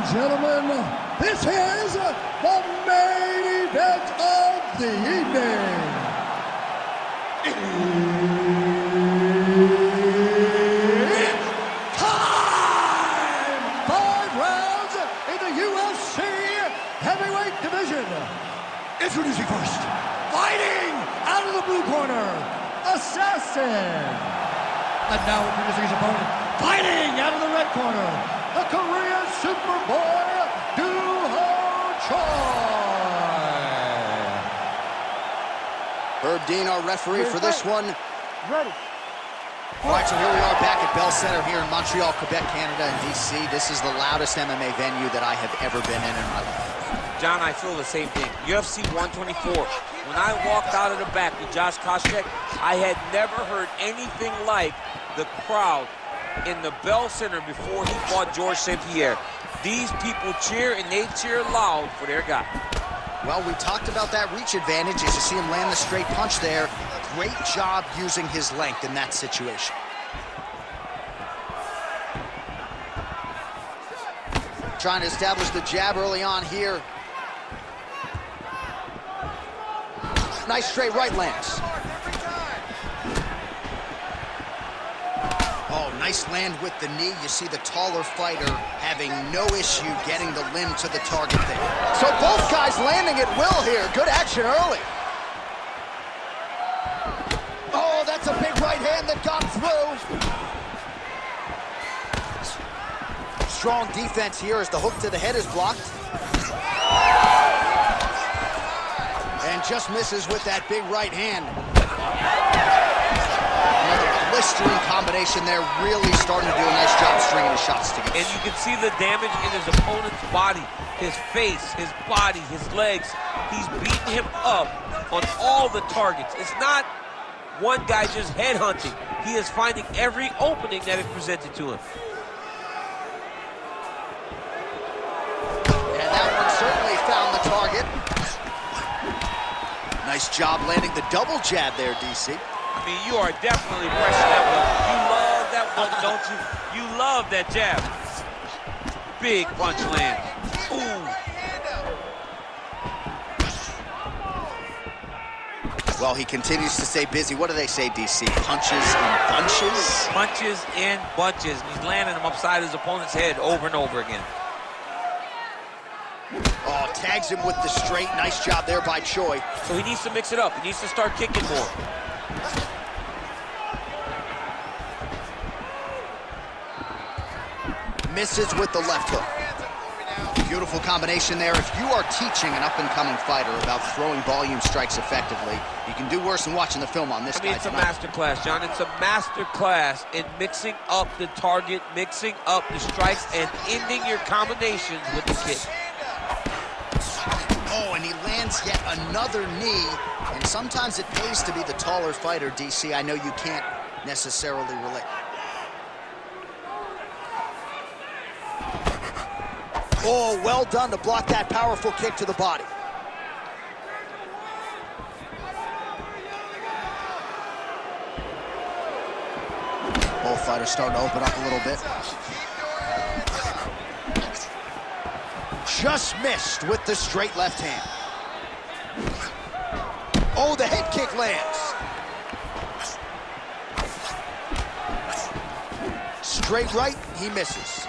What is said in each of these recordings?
and gentlemen, this is the main event of the evening. It's time! 5 rounds in the UFC heavyweight division. Introducing first, fighting out of the blue corner, Assassin. And now introducing his opponent, fighting out of the red corner, the Korean Superboy, Doohochoi. Herb Dean, our referee for this one. Ready. All right, so here we are back at Bell Center here in Montreal, Quebec, Canada, and DC. This is the loudest MMA venue that I have ever been in my life. John, I feel the same thing. UFC 124. When I walked out of the back with Josh Koscheck, I had never heard anything like the crowd in the Bell Center before he fought Georges St-Pierre. These people cheer, and they cheer loud for their guy. Well, we talked about that reach advantage as you see him land the straight punch there. Great job using his length in that situation. Trying to establish the jab early on here. Nice straight right lands. Oh, nice land with the knee. You see the taller fighter having no issue getting the limb to the target there. So both guys landing at will here. Good action early. Oh, that's a big right hand that got through. Strong defense here as the hook to the head is blocked. And just misses with that big right hand. Another blistering combination there, really starting to do a nice job stringing the shots together. And you can see the damage in his opponent's body, his face, his body, his legs. He's beating him up on all the targets. It's not one guy just headhunting. He is finding every opening that is presented to him. And that one certainly found the target. Nice job landing the double jab there, DC. I mean, you are definitely pressing that one. You love that one, don't you? You love that jab. Big punch land. Ooh. Well, he continues to stay busy. What do they say, DC? Punches in bunches? Punches in bunches. He's landing them upside his opponent's head over and over again. Oh, tags him with the straight. Nice job there by Choi. So he needs to mix it up. He needs to start kicking more. Misses with the left hook. Beautiful combination there. If you are teaching an up-and-coming fighter about throwing volume strikes effectively, you can do worse than watching the film on this guy. It's a master class, John. It's a master class in mixing up the target, mixing up the strikes, and ending your combinations with the kick. Oh, and he lands yet another knee. And sometimes it pays to be the taller fighter, DC. I know you can't necessarily relate. Oh, well done to block that powerful kick to the body. Both fighters starting to open up a little bit. Just missed with the straight left hand. Oh, the head kick lands. Straight right, he misses.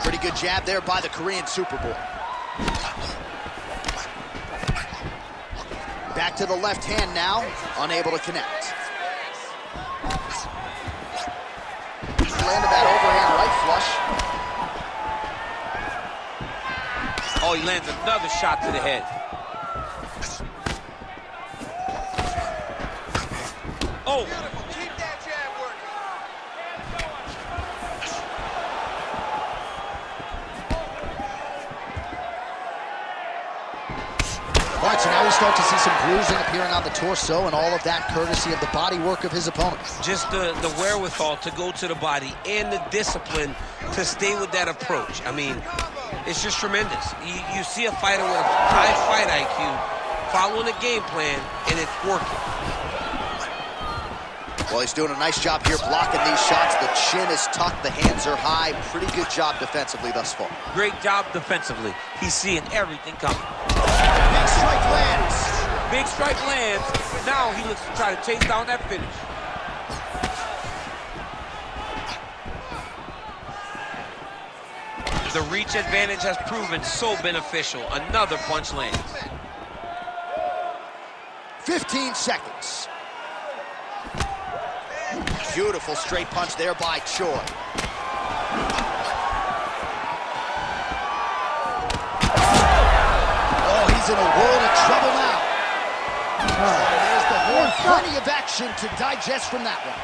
Pretty good jab there by the Korean Superboy. Back to the left hand now, unable to connect. Landed that overhand right flush. Oh, he lands another shot to the head. Oh! Keep that jab working. All right, so now we start to see some bruising appearing on the torso, and all of that courtesy of the body work of his opponent. Just the wherewithal to go to the body and the discipline to stay with that approach. I mean, it's just tremendous. You see a fighter with a high fight IQ following a game plan, and it's working. Well, he's doing a nice job here blocking these shots. The chin is tucked, the hands are high. Pretty good job defensively thus far. Great job defensively. He's seeing everything coming. Big strike lands. Big strike lands. Now he looks to try to chase down that finish. The reach advantage has proven so beneficial. Another punch lands. 15 seconds. Beautiful straight punch there by Choi. Oh, he's in a world of trouble now. And there's the horn. Plenty of action to digest from that one.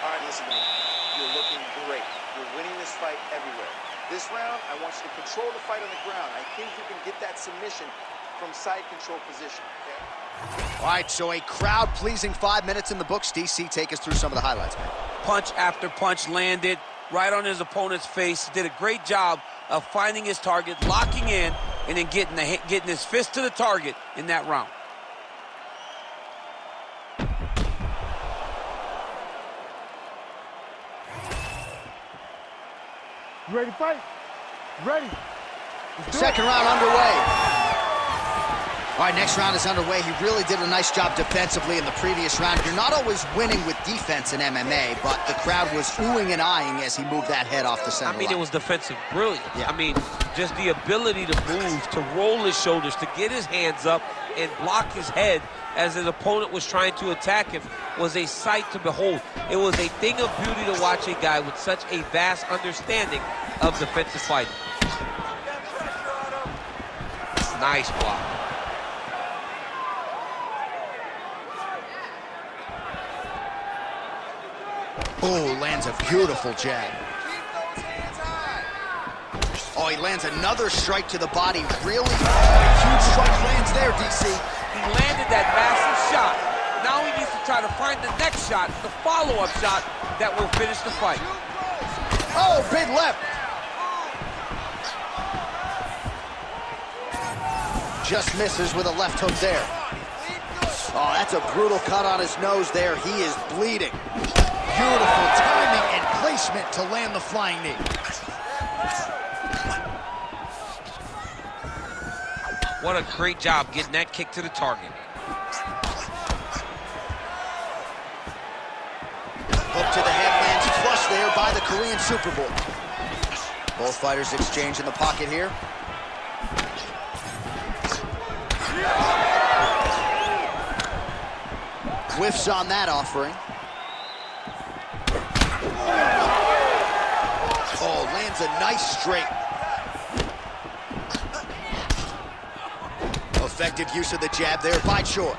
All right, listen to me. You're looking great. You're winning this fight everywhere. This round, I want you to control the fight on the ground. I think you can get that submission from side control position, okay? All right, so a crowd-pleasing 5 minutes in the books. DC, take us through some of the highlights, man. Punch after punch landed right on his opponent's face. Did a great job of finding his target, locking in, and then getting his fist to the target in that round. You ready to fight? Ready. Second round underway. All right, next round is underway. He really did a nice job defensively in the previous round. You're not always winning with defense in MMA, but the crowd was oohing and eyeing as he moved that head off the center line. It was defensive brilliance. Yeah. I mean, just the ability to move, to roll his shoulders, to get his hands up and block his head as his opponent was trying to attack him was a sight to behold. It was a thing of beauty to watch a guy with such a vast understanding of defensive fighting. Nice block. Oh, lands a beautiful jab. Oh, he lands another strike to the body. Really huge strike lands there, DC. He landed that massive shot. Now he needs to try to find the next shot, the follow-up shot that will finish the fight. Oh, big left. Just misses with a left hook there. Oh, that's a brutal cut on his nose there. He is bleeding. Beautiful timing and placement to land the flying knee. What a great job getting that kick to the target. Hook to the head lands flush there by the Korean Super Bowl. Both fighters exchange in the pocket here. Whiffs on that offering. Oh, lands a nice straight. Effective use of the jab there by Choi.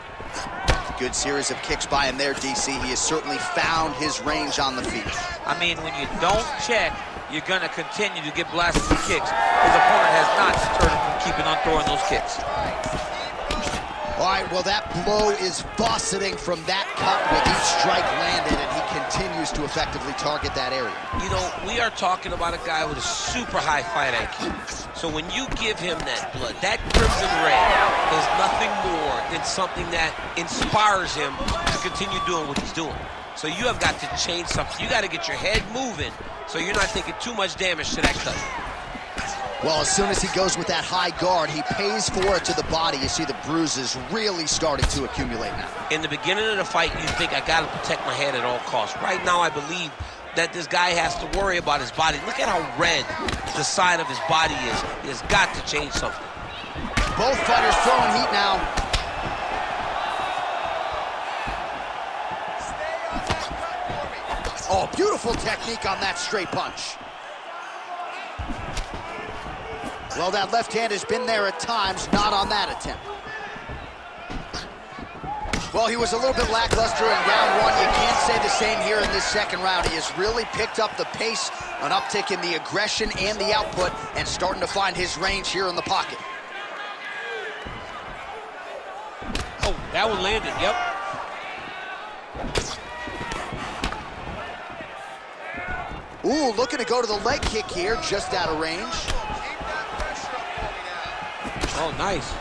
Good series of kicks by him there, DC. He has certainly found his range on the feet. I mean, when you don't check, you're going to continue to get blasted with kicks. His opponent has not deterred him from keeping on throwing those kicks. All right, well, that blow is buffeting from that cut with each strike landed, and he continues to effectively target that area. You know, we are talking about a guy with a super high fight IQ. So when you give him that blood, that crimson red is nothing more than something that inspires him to continue doing what he's doing. So you have got to change something. You got to get your head moving so you're not taking too much damage to that cut. Well, as soon as he goes with that high guard, he pays for it to the body. You see the bruises really starting to accumulate now. In the beginning of the fight, you think, I got to protect my head at all costs. Right now, I believe that this guy has to worry about his body. Look at how red the side of his body is. He has got to change something. Both fighters throwing heat now. Oh, beautiful technique on that straight punch. Well, that left hand has been there at times, not on that attempt. Well, he was a little bit lackluster in round one. You can't say the same here in this second round. He has really picked up the pace, an uptick in the aggression and the output, and starting to find his range here in the pocket. Oh, that one landed, yep. Ooh, looking to go to the leg kick here, just out of range. Oh, nice.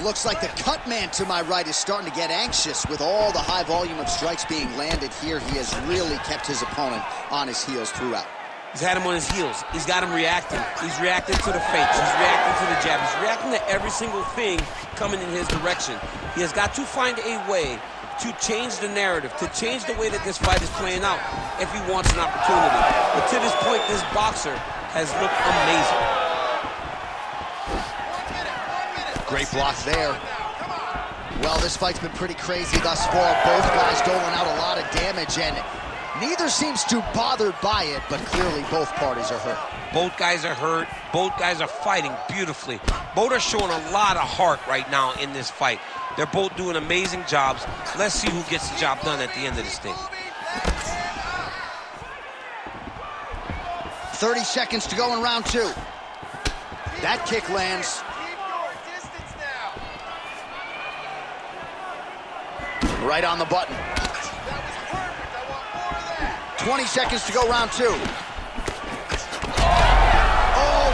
Looks like the cut man to my right is starting to get anxious with all the high volume of strikes being landed here. He has really kept his opponent on his heels throughout. He's had him on his heels. He's got him reacting. He's reacting to the fakes. He's reacting to the jab. He's reacting to every single thing coming in his direction. He has got to find a way to change the narrative, to change the way that this fight is playing out if he wants an opportunity. But to this point, this boxer has looked amazing. Great block there. Well, this fight's been pretty crazy thus far. Both guys doling out a lot of damage, and neither seems too bothered by it, but clearly both parties are hurt. Both guys are hurt. Both guys are fighting beautifully. Both are showing a lot of heart right now in this fight. They're both doing amazing jobs. Let's see who gets the job done at the end of this thing. 30 seconds to go in round 2. That kick lands. Right on the button. 20 seconds to go round 2. Oh,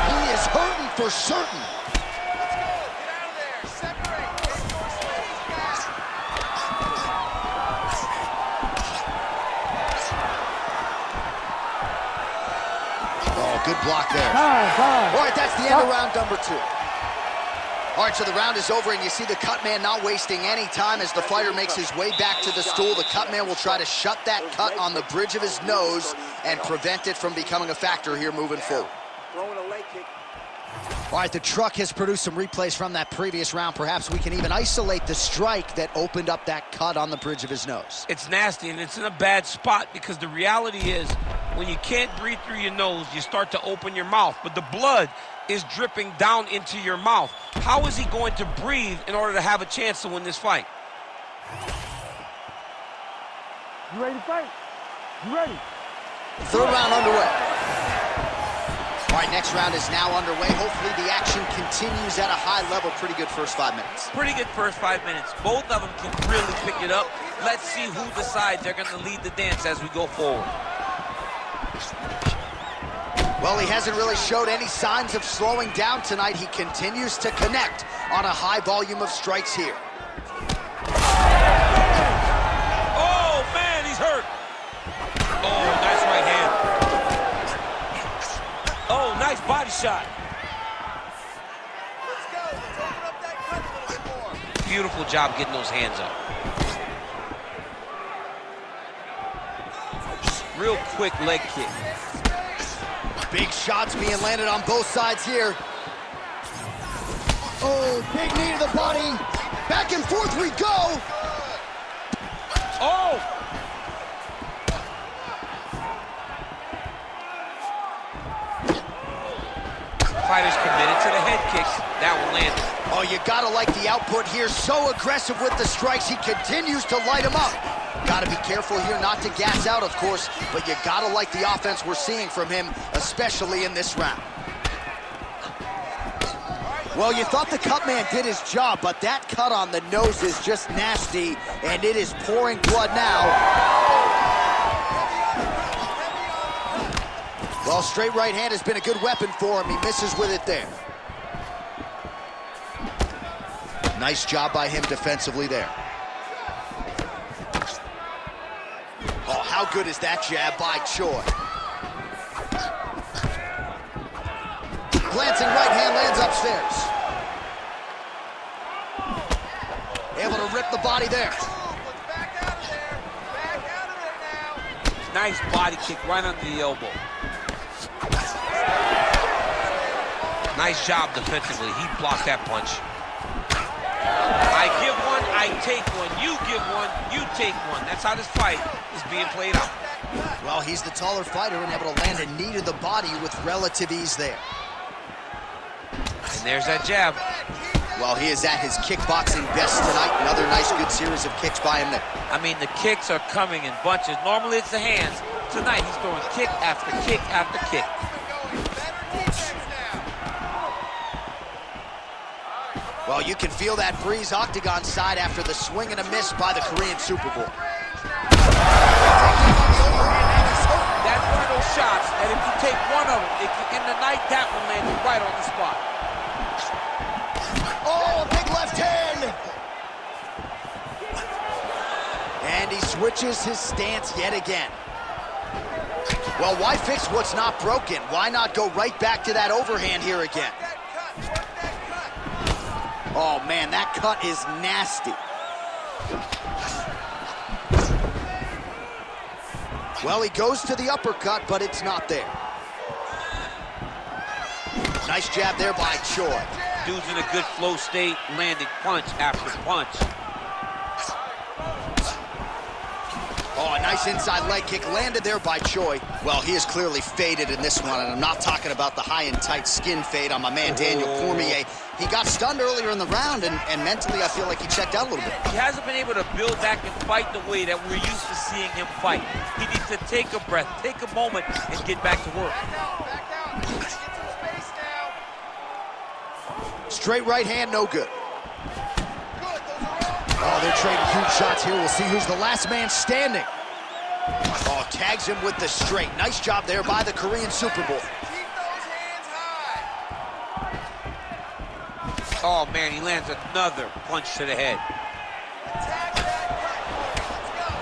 he is hurting for certain. Oh, good block there. All right, that's the end of round number 2. All right, so the round is over, and you see the cut man not wasting any time as the fighter makes his way back to the stool. The cut man will try to shut that cut on the bridge of his nose and prevent it from becoming a factor here moving forward. Throwing a leg kick. All right, the truck has produced some replays from that previous round. Perhaps we can even isolate the strike that opened up that cut on the bridge of his nose. It's nasty, and it's in a bad spot because the reality is when you can't breathe through your nose, you start to open your mouth, but the blood is dripping down into your mouth. How is he going to breathe in order to have a chance to win this fight? You ready to fight? You ready? Third round underway. All right, next round is now underway. Hopefully the action continues at a high level. Pretty good first 5 minutes. Pretty good first 5 minutes. Both of them can really pick it up. Let's see who decides they're going to lead the dance as we go forward. Well, he hasn't really showed any signs of slowing down tonight. He continues to connect on a high volume of strikes here. Oh, man, he's hurt. Oh, nice right hand. Oh, nice body shot. Let's go. Let's open up that cut a little bit more. Beautiful job getting those hands up. Real quick leg kick. Big shots being landed on both sides here. Oh, big knee to the body. Back and forth we go. Oh! Fighter's committed to the head kicks. That one landed. Oh, you gotta like the output here. So aggressive with the strikes. He continues to light him up. Gotta be careful here not to gas out, of course, but you gotta like the offense we're seeing from him, especially in this round. Well, you thought the cut man did his job, but that cut on the nose is just nasty, and it is pouring blood now. Well, straight right hand has been a good weapon for him. He misses with it there. Nice job by him defensively there. Oh, how good is that jab by Choi? Glancing right hand lands upstairs. Able to rip the body there. Back out of there. Back out of there now. Nice body kick right under the elbow. Nice job defensively. He blocked that punch. I give one, I take one. You give one, you take one. That's how this fight is being played out. Well, he's the taller fighter and able to land a knee to the body with relative ease there. And there's that jab. Well, he is at his kickboxing best tonight. Another nice, good series of kicks by him there. I mean, the kicks are coming in bunches. Normally it's the hands. Tonight he's throwing kick after kick after kick. Well, you can feel that breeze octagon side after the swing and a miss by the Korean Super Bowl. That's one of those shots that if you take one of them, it can end the night. That one landed right on the spot. Oh, a big left hand. And he switches his stance yet again. Well, why fix what's not broken? Why not go right back to that overhand here again? Oh, man, that cut is nasty. Well, he goes to the uppercut, but it's not there. Nice jab there by Choi. Dude's in a good flow state, landing punch after punch. Oh, a nice inside leg kick landed there by Choi. Well, he is clearly faded in this one, and I'm not talking about the high and tight skin fade on my man Daniel Cormier. He got stunned earlier in the round, and mentally I feel like he checked out a little bit. He hasn't been able to build back and fight the way that we're used to seeing him fight. He needs to take a breath, take a moment, and get back to work. Straight right hand, no good. Oh, they're trading huge shots here. We'll see who's the last man standing. Oh, tags him with the straight. Nice job there by the Korean Super Bowl. Oh, man, he lands another punch to the head.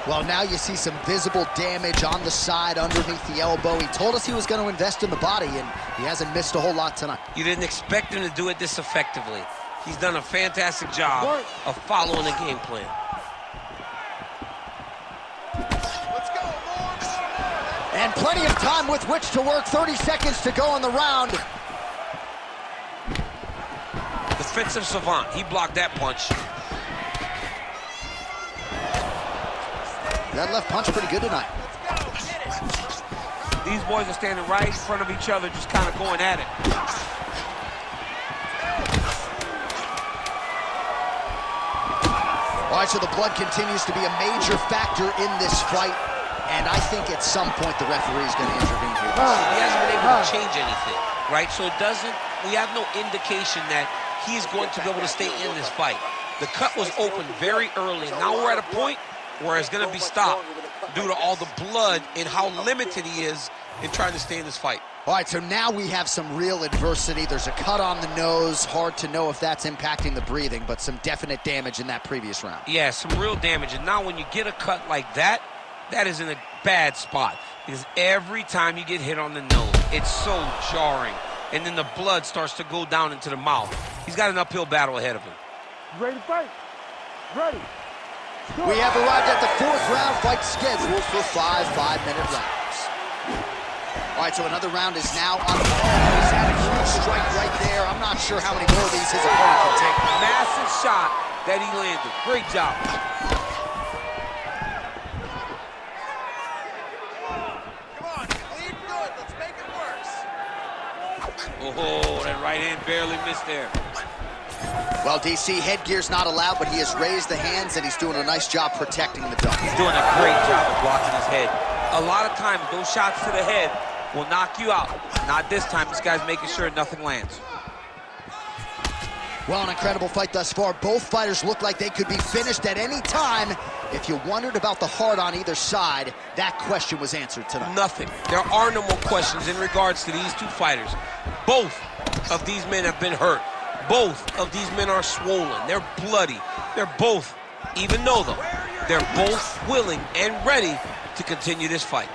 Well, now you see some visible damage on the side underneath the elbow. He told us he was going to invest in the body, and he hasn't missed a whole lot tonight. You didn't expect him to do it this effectively. He's done a fantastic job of following the game plan. And plenty of time with which to work. 30 seconds to go in the round. Defensive savant. He blocked that punch. That left punch pretty good tonight. These boys are standing right in front of each other, just kind of going at it. All right, so the blood continues to be a major factor in this fight, and I think at some point the referee is going to intervene here. He hasn't been able to change anything, right? So we have no indication that he's going to be able to stay in this fight. The cut was open very early, and now we're at a point where it's going to be stopped due to all the blood and how limited he is in trying to stay in this fight. All right, so now we have some real adversity. There's a cut on the nose. Hard to know if that's impacting the breathing, but some definite damage in that previous round. Yeah, some real damage. And now when you get a cut like that, that is in a bad spot. Because every time you get hit on the nose, it's so jarring. And then the blood starts to go down into the mouth. He's got an uphill battle ahead of him. Ready to fight? Ready. We have arrived at the fourth round, fight scheduled for 5 5-minute rounds. All right, so another round is now on. Oh, he's had a huge strike right there. I'm not sure how many more of these his opponent can take. Massive shot that he landed. Great job. Come on, lead good. Let's make it worse. Oh, that right hand barely missed there. Well, DC, headgear's not allowed, but he has raised the hands, and he's doing a nice job protecting the dome. He's doing a great job of blocking his head. A lot of times, those shots to the head will knock you out. Not this time. This guy's making sure nothing lands. Well, an incredible fight thus far. Both fighters look like they could be finished at any time. If you wondered about the heart on either side, that question was answered tonight. Nothing. There are no more questions in regards to these two fighters. Both of these men have been hurt. Both of these men are swollen. They're bloody. They're both, even though them, they're both willing and ready to continue this fight.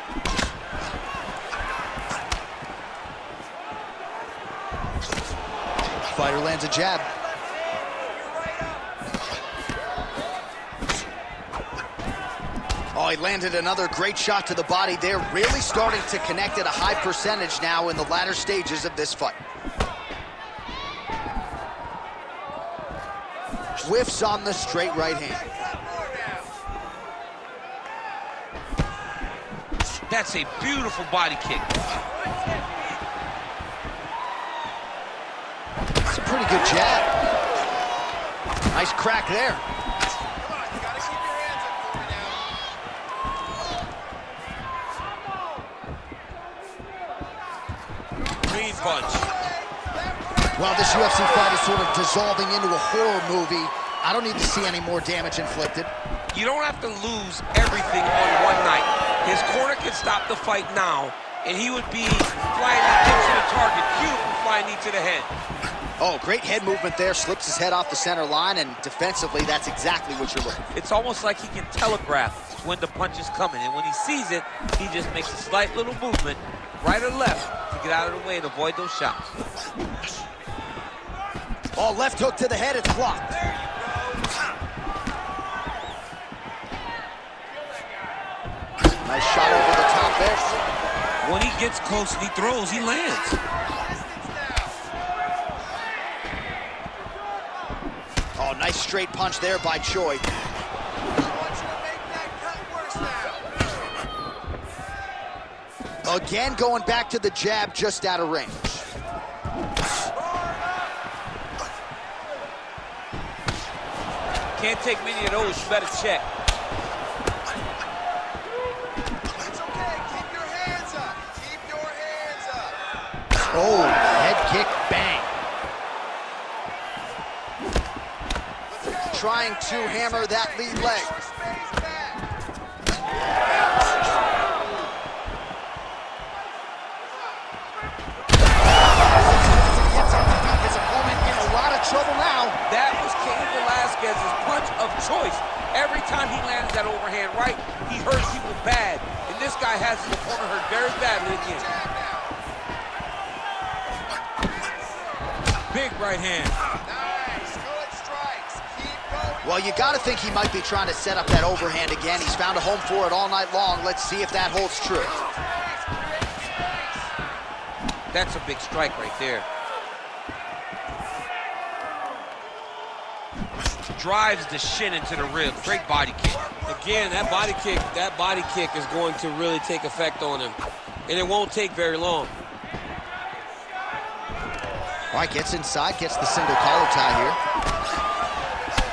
Fighter lands a jab. Oh, he landed another great shot to the body there. Really starting to connect at a high percentage now in the latter stages of this fight. Whiffs on the straight right hand. That's a beautiful body kick. That's a pretty good jab. Nice crack there. Come on, you gotta keep your hands up for me now. Clean punch. Well, this UFC fight is sort of dissolving into a horror movie. I don't need to see any more damage inflicted. You don't have to lose everything on one night. His corner can stop the fight now, and he would be flying knee to the target. Beautiful flying knee to the head. Oh, great head movement there. Slips his head off the center line, and defensively, that's exactly what you're looking for. It's almost like he can telegraph when the punch is coming, and when he sees it, he just makes a slight little movement, right or left, to get out of the way and avoid those shots. Oh, left hook to the head, it's blocked. Nice shot over the top there. When he gets close and he throws, he lands. Oh, nice straight punch there by Choi. Again, going back to the jab, just out of range. Can't take many of those, you better check. It's okay, keep your hands up. Keep your hands up. Oh, head kick, bang. Trying to hammer that lead leg. His opponent in a lot of trouble now. That was Cain Velasquez's punch of choice. Every time he lands that overhand right, he hurts people bad. And this guy has his opponent hurt very badly again. Big right hand. Nice, good strikes. Keep going. Well, you got to think he might be trying to set up that overhand again. He's found a home for it all night long. Let's see if that holds true. That's a big strike right there. Drives the shin into the rib. Great body kick. Again, that body kick is going to really take effect on him. And it won't take very long. All right, gets inside, gets the single collar tie here.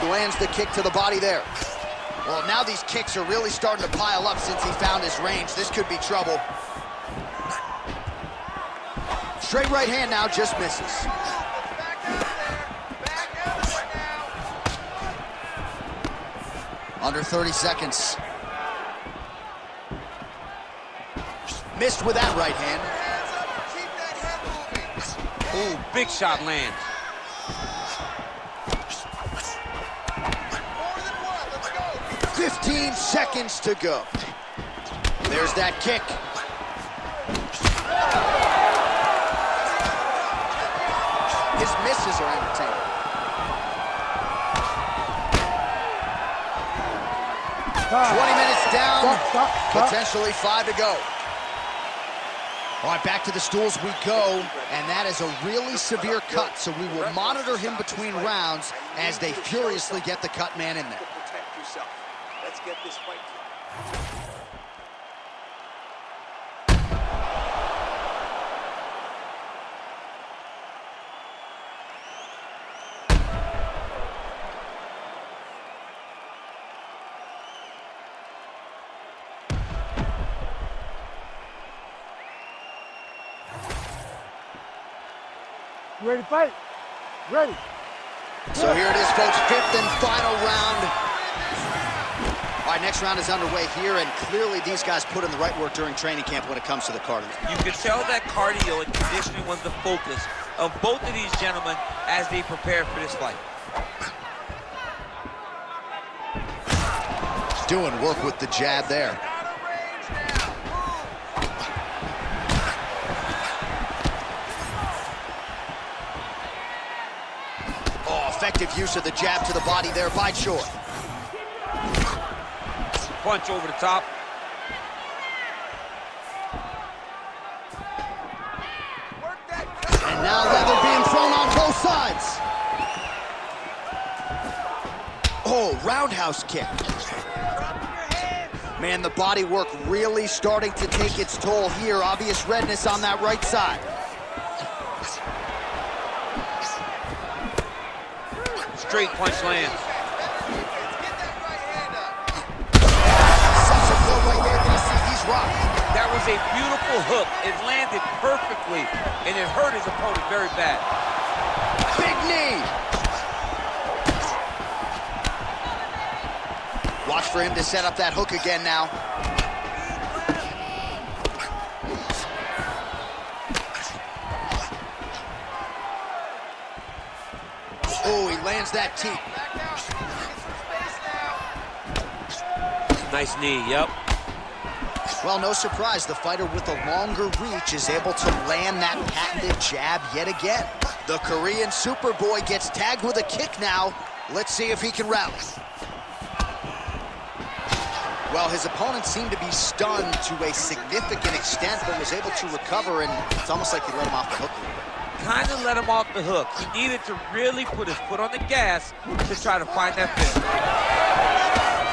Lands the kick to the body there. Well, now these kicks are really starting to pile up since he found his range. This could be trouble. Straight right hand now, just misses. Under 30 seconds. Missed with that right hand. Ooh, big shot lands. 15 seconds to go. There's that kick. His misses are entertaining. Stop. 20 minutes down, Stop. potentially 5 to go. All right, back to the stools we go, and that is a really severe cut, so we will monitor him between rounds as they furiously get the cut man in there. Protect yourself. Let's get this fight. You ready to fight? Ready. So here it is, folks, 5th and final round. All right, next round is underway here, and clearly these guys put in the right work during training camp when it comes to the cardio. You could tell that cardio and conditioning was the focus of both of these gentlemen as they prepare for this fight. Doing work with the jab there. Effective use of the jab to the body there by Choi. Punch over the top. And now leather being thrown on both sides. Oh, roundhouse kick. Man, the body work really starting to take its toll here. Obvious redness on that right side. Straight punch lands. He's rocked. That was a beautiful hook. It landed perfectly, and it hurt his opponent very bad. Big knee. Watch for him to set up that hook again now. lands that teep. Nice knee, yep. Well, no surprise, the fighter with a longer reach is able to land that patented jab yet again. The Korean Superboy gets tagged with a kick now. Let's see if he can rally. Well, his opponent seemed to be stunned to a significant extent, but was able to recover, and it's almost like he let him off the hook a little bit. Kind of let him off the hook. He needed to really put his foot on the gas to try to find that finish.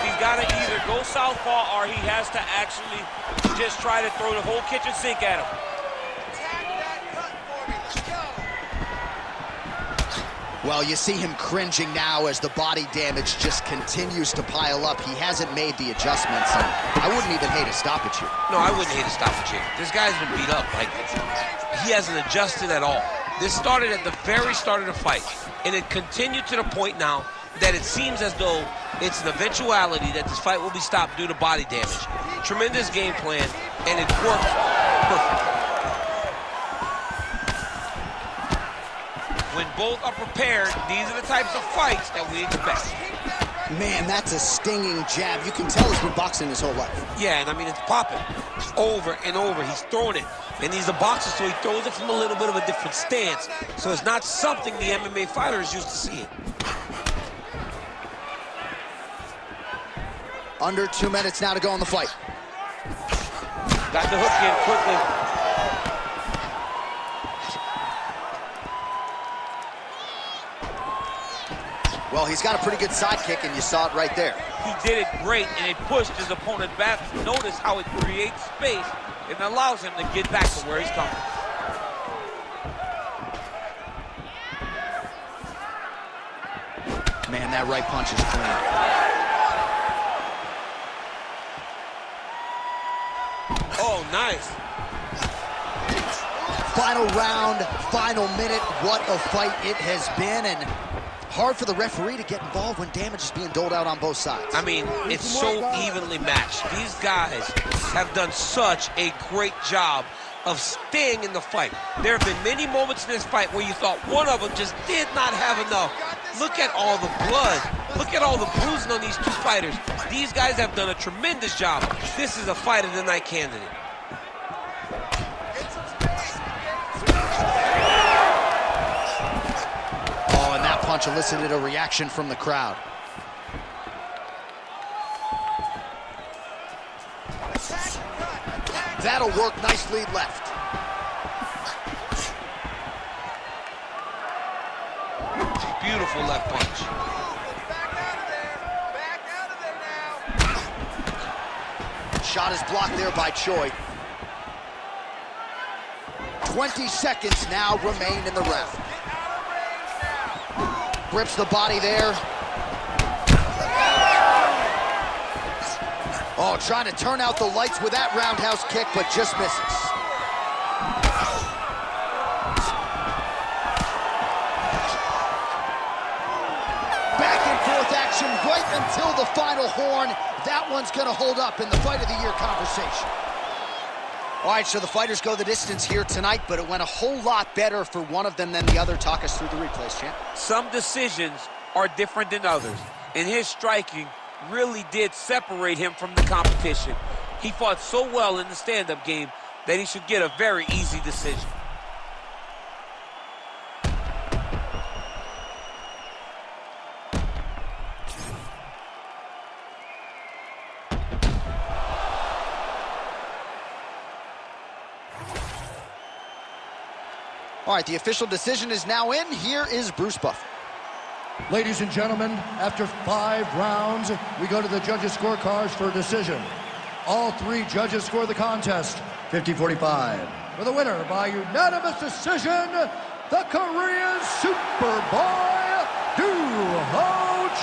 He's got to either go southpaw or he has to actually just try to throw the whole kitchen sink at him. Well, you see him cringing now as the body damage just continues to pile up. He hasn't made the adjustments, and I wouldn't even hate a stoppage here. No, I wouldn't hate a stoppage here. This guy's been beat up. Like, he hasn't adjusted at all. This started at the very start of the fight, and it continued to the point now that it seems as though it's an eventuality that this fight will be stopped due to body damage. Tremendous game plan, and it worked perfectly. When both are prepared, these are the types of fights that we expect. Man, that's a stinging jab. You can tell he's been boxing his whole life. Yeah, and I mean, it's popping over and over. He's throwing it, and he's a boxer, so he throws it from a little bit of a different stance. So it's not something the MMA fighter is used to seeing. Under 2 minutes now to go in the fight. Got the hook in quickly. Well, he's got a pretty good sidekick, and you saw it right there. He did it great, and it pushed his opponent back. Notice how it creates space and allows him to get back to where he's coming. Man, that right punch is clean. Oh, nice. Final round, final minute. What a fight it has been, and hard for the referee to get involved when damage is being doled out on both sides. I mean, it's so evenly matched. These guys have done such a great job of staying in the fight. There have been many moments in this fight where you thought one of them just did not have enough. Look at all the blood. Look at all the bruising on these two fighters. These guys have done a tremendous job. This is a fight of the night candidate. Punch elicited a reaction from the crowd. That'll work. Nice lead left. Beautiful left punch. Back out of there now. Shot is blocked there by Choi. 20 seconds now remain in the round. Grips the body there. Oh, trying to turn out the lights with that roundhouse kick, but just misses. Back and forth action right until the final horn. That one's gonna hold up in the fight of the year conversation. All right, so the fighters go the distance here tonight, but it went a whole lot better for one of them than the other. Talk us through the replays, champ. Some decisions are different than others, and his striking really did separate him from the competition. He fought so well in the stand-up game that he should get a very easy decision. All right, the official decision is now in. Here is Bruce Buffer. Ladies and gentlemen, after 5 rounds, we go to the judges' scorecards for a decision. All 3 judges score the contest 50-45. For the winner by unanimous decision, the Korean Superboy, Doohochoi.